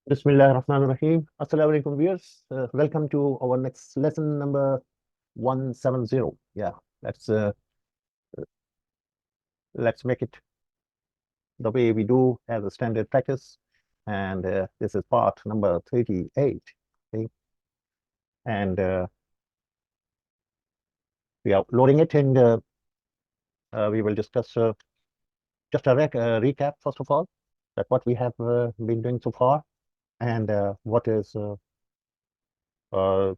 Bismillahirrahmanirrahim. Assalamu alaikum viewers. Welcome to our next lesson number 170. Yeah, let's uh, let's make it the way we do as a standard practice. And this is part number 38. Okay? And we are loading it, and we will discuss just a recap first of all, that what we have been doing so far, and what is uh,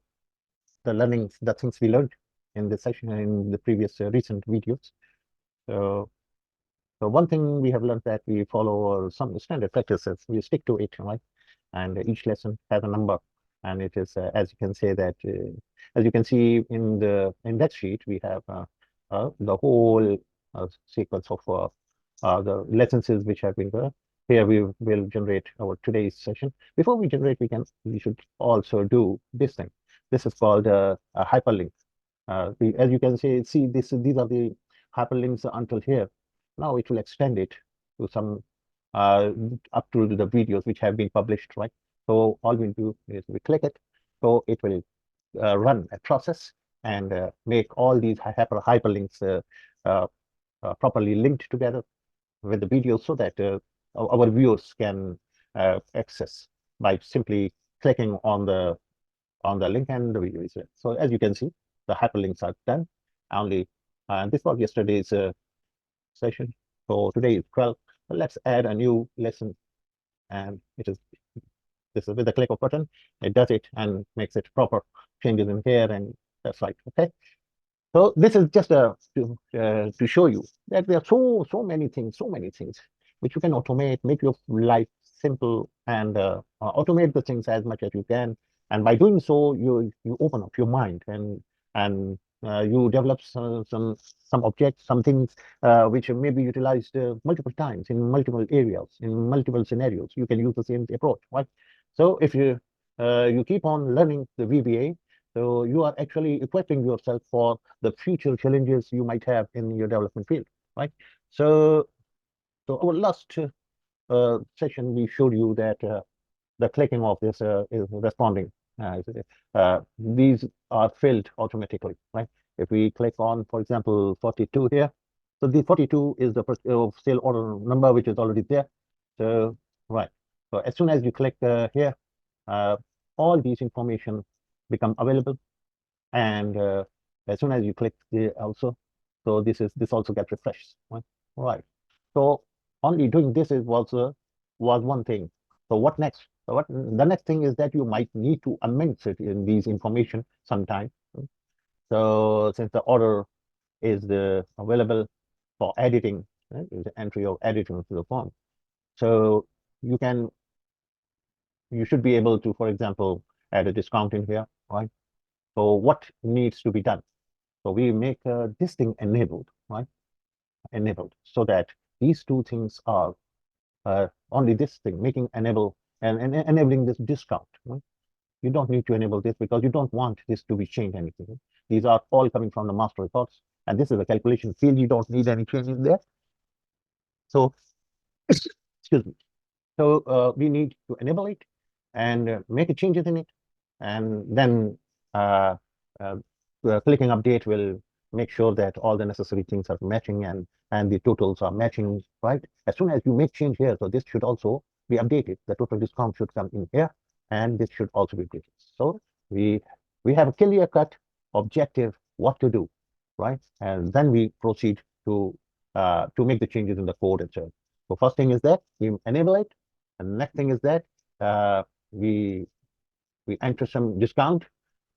the things we learned in this session and in the previous recent videos. So one thing we have learned that we follow some standard practices. We stick to it, right? And each lesson has a number, and it is as you can say that as you can see in that sheet, we have the whole sequence of the lessons which have been there. Here we will generate our today's session. Before we generate, we should also do this thing. This is called a hyperlink. As you can see these are the hyperlinks until here. Now it will extend it to some up to the videos which have been published, right? So all we do is we click it, so it will run a process and make all these hyperlinks properly linked together with the videos, so that our viewers can access by simply clicking on the link, and the video is there. So as you can see, the hyperlinks are done only. And this was yesterday's session. So today is 12. So let's add a new lesson, and this is with the click of button. It does it and makes it proper changes in here, and that's right. Okay. So this is just to show you that there are so many things which you can automate, make your life simple, and automate the things as much as you can. And by doing so, you open up your mind, and you develop some objects, some things which may be utilized multiple times in multiple areas, in multiple scenarios. You can use the same approach, right? So if you keep on learning the VBA, so you are actually equipping yourself for the future challenges you might have in your development field, right? So, our last session, we showed you that the clicking of this is responding. These are filled automatically, right? If we click on, for example, 42 here, so the 42 is the sale order number which is already there. So, right. So as soon as you click here, uh, all these information become available, and as soon as you click the also, so this also gets refreshed, right? So only doing this was one thing. So what next? So what the next thing is that you might need to amend it in these information sometime. So since the order is available for editing, right, is the entry of editing to the form, so you can you should be able to, for example, add a discount in here, right? So what needs to be done? So we make this thing enabled, right? Enabled, so that these two things are only this thing, making enable and enabling this discount, right? You don't need to enable this because you don't want this to be changed anything. Right? These are all coming from the master records, and this is a calculation field. You don't need any change in there. So, excuse me. So we need to enable it and make changes in it, and then uh, uh, clicking update will make sure that all the necessary things are matching, and the totals are matching, right? As soon as you make change here, so this should also be updated. The total discount should come in here, and this should also be updated. So we have a clear cut objective what to do, right? And then we proceed to make the changes in the code itself. So first thing is that we enable it, and the next thing is that uh, we enter some discount,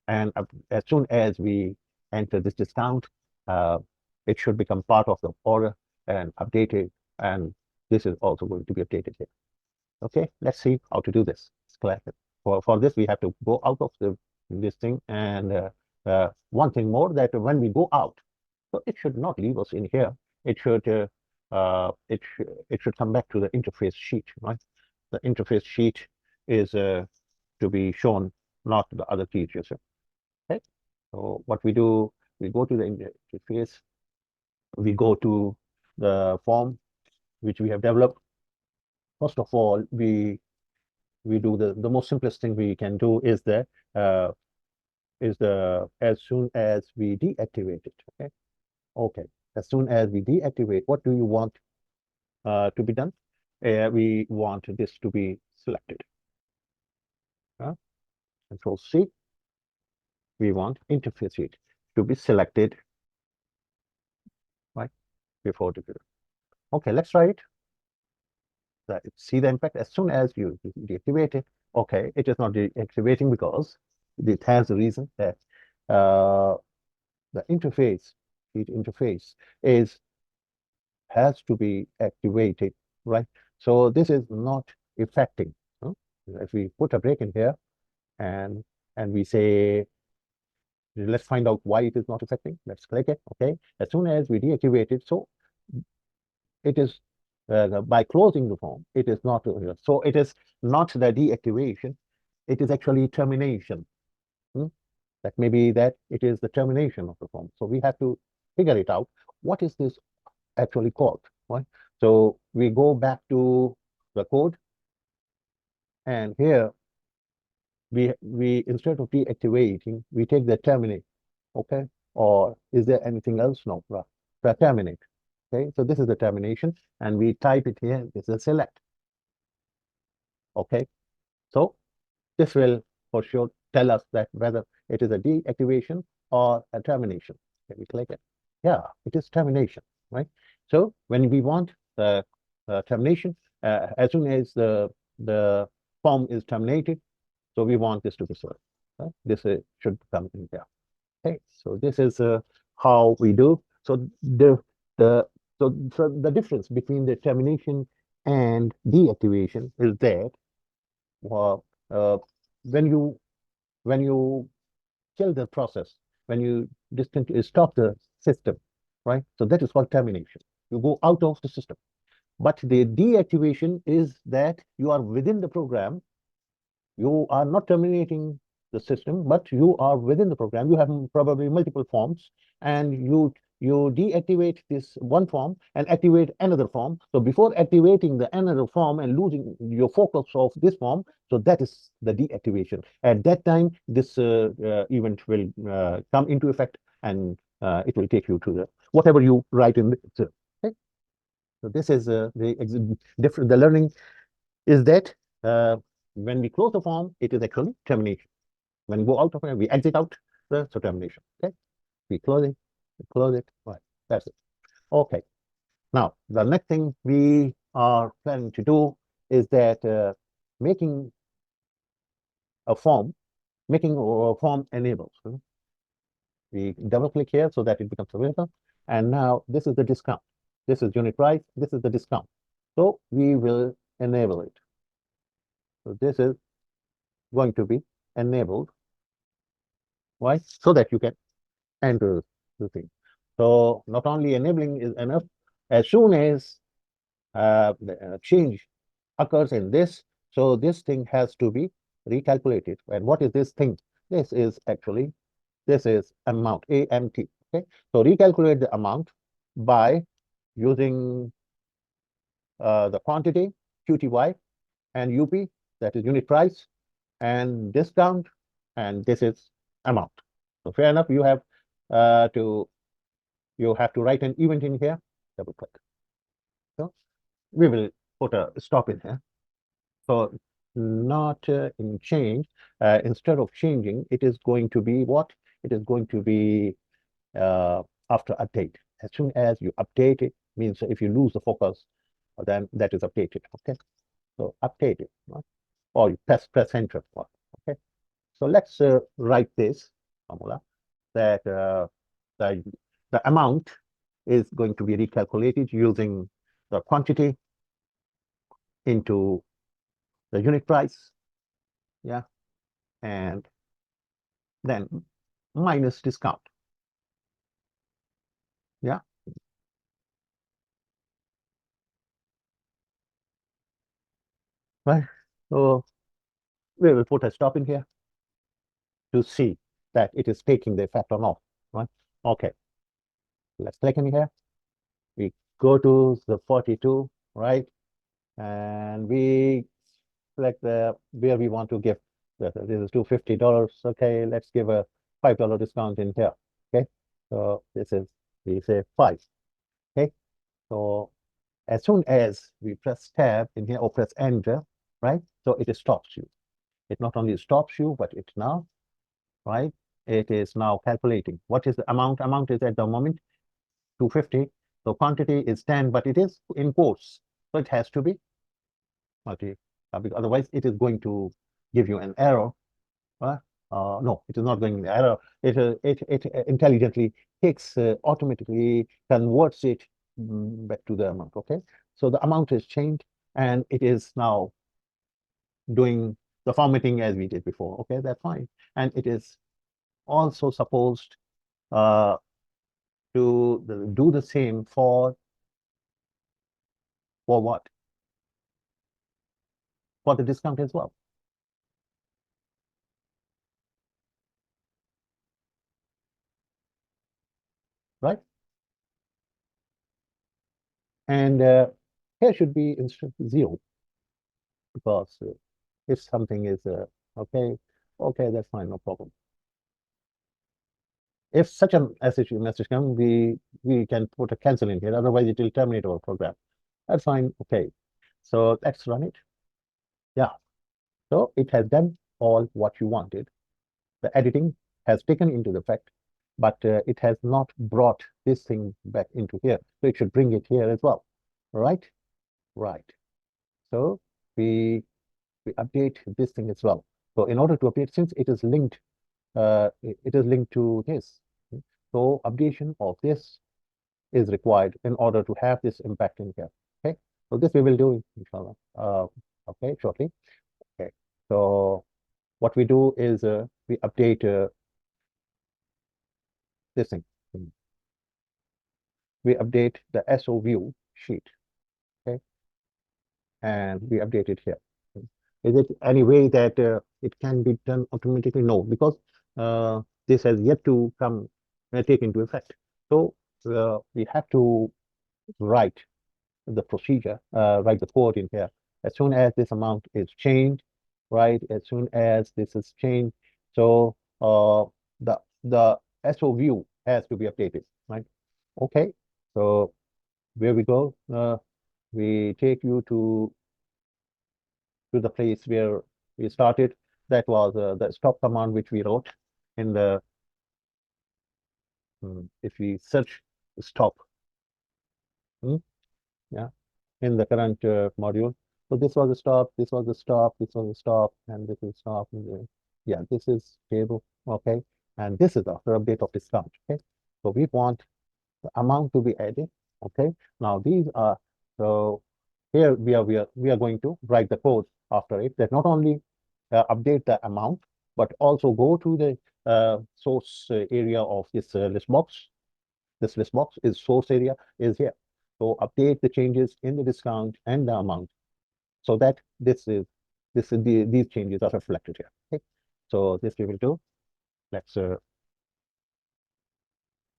and as soon as we enter this discount, uh, it should become part of the order and updated, and this is also going to be updated here. Okay, let's see how to do this. For this, we have to go out of this thing, and one thing more, that when we go out, so it should not leave us in here. It should it should come back to the interface sheet, right? The interface sheet is to be shown, not the other features. Okay. So what we do, we go to the interface, we go to the form which we have developed. First of all, we we do the most simplest thing we can do is the as soon as we deactivate it. Okay, as soon as we deactivate, what do you want to be done? We want this to be selected. Control C. We want interface sheet to be selected right before the. Okay, let's try it. See the impact as soon as you deactivate it. Okay, it is not deactivating because it has a reason that uh, the interface, sheet interface, has to be activated, right? So this is not affecting. huh? If we put a break in here and we say, let's find out why it is not affecting. Let's click it. Okay, as soon as we deactivate it, so it is by closing the form, it is not so it is not the deactivation, it is actually termination. Hmm? That may be that it is the termination of the form. So we have to figure it out. What is this actually called? Right? So we go back to the code, and here we instead of deactivating, we take the terminate. Okay, or is there anything else? No, the terminate. Okay, so this is the termination, and we type it here. This is a select. Okay, so this will for sure tell us that whether it is a deactivation or a termination. Can we click it? Yeah, it is termination, right? So when we want the termination, as soon as the form is terminated, so we want this to be served. Right? This should come in there. Okay, so this is how we do. So the so the difference between the termination and deactivation is that well, when you kill the process, when you stop the system, right? So that is called termination. You go out of the system. But the deactivation is that you are within the program. You are not terminating the system, but you are within the program. You have probably multiple forms, and you deactivate this one form and activate another form. So before activating the another form and losing your focus of this form, so that is the deactivation. At that time, this event will come into effect, and it will take you to the whatever you write in the. Okay? So this is the different. The learning is that when we close the form, it is actually termination. When we go out of it, we exit out the termination. Okay, we close it. Right, that's it. Okay. Now the next thing we are planning to do is that making a form, making a form enables. We double click here so that it becomes available. And now this is the discount. This is unit price. This is the discount. So we will enable it. So this is going to be enabled. Why? So that you can enter the thing. So not only enabling is enough, as soon as the change occurs in this, so this thing has to be recalculated. And what is this thing? This is actually, this is amount, AMT. Okay, so recalculate the amount by using the quantity, QTY, and UP, that is unit price, and discount, and this is amount. So fair enough, to you have to write an event in here, double click. So we will put a stop in here. So not in change, instead of changing, it is going to be what? It is going to be after update. As soon as you update it, means if you lose the focus, then that is updated. Okay, so update it, right? Or you press enter. Okay, so let's write this formula that the the amount is going to be recalculated using the quantity into the unit price, yeah, and then minus discount, yeah, right. So we will put a stop in here to see that it is taking the effect or not, right? Okay, let's click in here. We go to the 42, right? And we select the where we want to give. This is $250. Okay, let's give a $5 discount in here. Okay, so this is, we say 5. Okay, so as soon as we press tab in here or press enter, right? So it stops you. It not only stops you, but it now, right? It is now calculating. What is the amount? Amount is at the moment 250. So quantity is 10, but it is in quotes. So it has to be multi, because otherwise it is going to give you an error. No, it is not going to error. It intelligently takes, automatically converts it back to the amount. Okay, so the amount is changed, and it is now doing the formatting as we did before. Okay, that's fine, and it is also supposed uh, to do the same for what? For the discount as well, right? And here should be instead 0, because if something is okay, okay, that's fine, no problem. If such a message comes, we can put a cancel in here. Otherwise, it will terminate our program. That's fine. Okay, so let's run it. Yeah, so it has done all what you wanted. The editing has taken into the effect, but it has not brought this thing back into here. So it should bring it here as well. Right? Right. So we update this thing as well. So in order to update, since it is linked, it is linked to this. So updation of this is required in order to have this impact in here. Okay, so this we will do, inshallah. Okay, shortly. Okay, so what we do is we update this thing. We update the SO view sheet. Okay, and we update it here. Is it any way that it can be done automatically? No, because this has yet to come take into effect. So we have to write the procedure, write the code in here. As soon as this amount is changed, right? As soon as this is changed, so the SO view has to be updated, right? Okay, so where we go, we take you to the place where we started. That was the stop command which we wrote in the, if we search stop, hmm, yeah, in the current module. So this was a stop, this was a stop, this was a stop, and this is stop. Yeah, this is table, okay, and this is after update of discount. Okay, so we want the amount to be added. Okay, now these are, so here we are going to write the code after it, that not only update the amount, but also go to the source area of this list box. This list box is source area is here. So update the changes in the discount and the amount, so that these changes are reflected here. Okay, so this we will do. Let's